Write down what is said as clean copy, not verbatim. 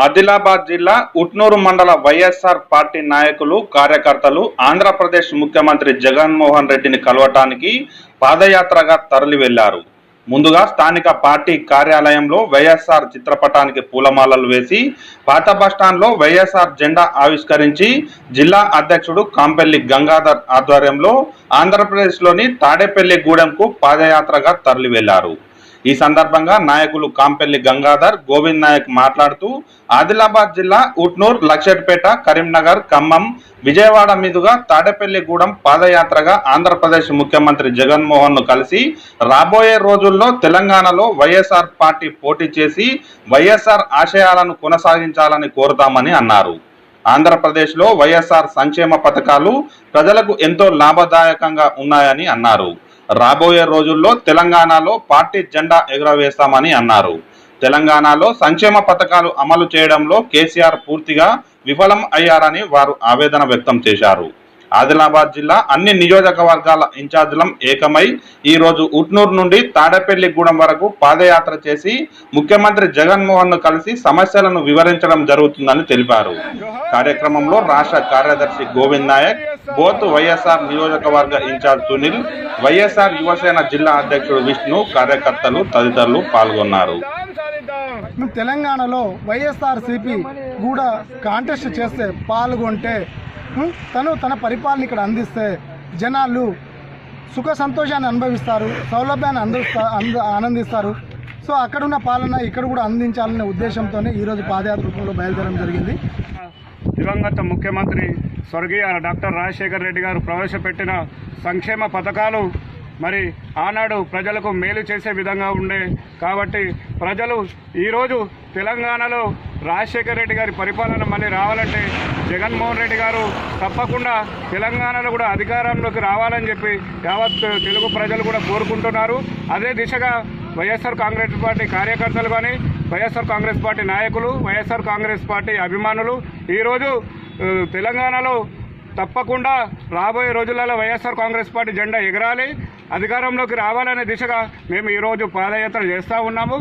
ఆదిలాబాద్ జిల్లా ఉట్నూరు మండల వైఎస్ఆర్ పార్టీ నాయకులు కార్యకర్తలు ఆంధ్రప్రదేశ్ ముఖ్యమంత్రి జగన్మోహన్ రెడ్డిని కలవటానికి పాదయాత్రగా తరలి వెళ్లారు. ముందుగా స్థానిక పార్టీ కార్యాలయంలో వైఎస్ఆర్ చిత్రపటానికి పూలమాలలు వేసి పాత బస్టాండ్లో వైఎస్ఆర్ జెండా ఆవిష్కరించి జిల్లా అధ్యక్షుడు కాంపెల్లి గంగాధర్ ఆధ్వర్యంలో ఆంధ్రప్రదేశ్లోని తాడేపల్లిగూడెంకు పాదయాత్రగా తరలి వెళ్లారు. ఈ సందర్భంగా నాయకులు కాంపెల్లి గంగాధర్, గోవింద్ నాయక్ మాట్లాడుతూ ఆదిలాబాద్ జిల్లా ఉట్నూర్, లక్షెట్పేట, కరీంనగర్, ఖమ్మం, విజయవాడ మీదుగా తాడేపల్లిగూడెం పాదయాత్రగా ఆంధ్రప్రదేశ్ ముఖ్యమంత్రి జగన్మోహన్ ను కలిసి రాబోయే రోజుల్లో తెలంగాణలో వైఎస్ఆర్ పార్టీ పోటీ చేసి వైఎస్ఆర్ ఆశయాలను కొనసాగించాలని కోరుతామని అన్నారు. ఆంధ్రప్రదేశ్లో వైఎస్ఆర్ సంక్షేమ పథకాలు ప్రజలకు ఎంతో లాభదాయకంగా ఉన్నాయని అన్నారు. రాబోయే రోజుల్లో తెలంగాణలో పార్టీ జెండా ఎగురవేస్తామని అన్నారు. తెలంగాణలో సంక్షేమ పథకాలు అమలు చేయడంలో కేసీఆర్ పూర్తిగా విఫలం అయ్యారని వారు ఆవేదన వ్యక్తం చేశారు. ఆదిలాబాద్ జిల్లా అన్ని నియోజకవర్గాల ఇన్ఛార్జీలం ఏకమై ఈరోజు ఉట్నూరు నుండి తాడేపల్లిగూడెం వరకు పాదయాత్ర చేసి ముఖ్యమంత్రి జగన్మోహన్ ను కలిసి సమస్యలను వివరించడం జరుగుతుందని తెలిపారు. కార్యక్రమంలో రాష్ట్ర కార్యదర్శి గోవింద్ నాయక్, బోత్ వైఎస్ఆర్ నియోజకవర్గ ఇన్ఛార్జ్ సునీల్, వైఎస్ఆర్ యువసేన జిల్లా అధ్యక్షుడు విష్ణు, కార్యకర్తలు తదితరులు పాల్గొన్నారు. తెలంగాణలో వైఎస్ఆర్సీపీ కూడా కాంటెస్ట్ చేస్తే పాల్గొంటే తన పరిపాలన ఇక్కడ అందిస్తే జనాలు సుఖ సంతోషాన్ని అనుభవిస్తారు, సౌలభ్యాన్ని ఆనందిస్తారు. సో అక్కడున్న పాలన ఇక్కడ కూడా అందించాలనే ఉద్దేశంతోనే ఈరోజు పాదయాత్ర రూపంలో బయలుదేరడం జరిగింది. దివంగత ముఖ్యమంత్రి స్వర్గీయ డాక్టర్ రాజశేఖర్ రెడ్డి గారు ప్రవేశపెట్టిన సంక్షేమ పథకాలు మరి ఆనాడు ప్రజలకు మేలు చేసే విధంగా ఉండే కాబట్టి ప్రజలు ఈరోజు తెలంగాణలో రాజశేఖర్ రెడ్డి గారి పరిపాలన మళ్ళీ రావాలంటే జగన్మోహన్ రెడ్డి గారు తప్పకుండా తెలంగాణలో కూడా అధికారంలోకి రావాలని చెప్పి యావత్ తెలుగు ప్రజలు కూడా కోరుకుంటున్నారు. అదే దిశగా వైఎస్ఆర్ కాంగ్రెస్ పార్టీ కార్యకర్తలు కానీ, వైఎస్ఆర్ కాంగ్రెస్ పార్టీ నాయకులు, వైఎస్ఆర్ కాంగ్రెస్ పార్టీ అభిమానులు ఈరోజు తెలంగాణలో తప్పకుండా రాబోయే రోజులలో వైఎస్ఆర్ కాంగ్రెస్ పార్టీ జెండా ఎగరాలి, అధికారంలోకి రావాలనే దిశగా మేము ఈరోజు పాదయాత్ర చేస్తూ ఉన్నాము.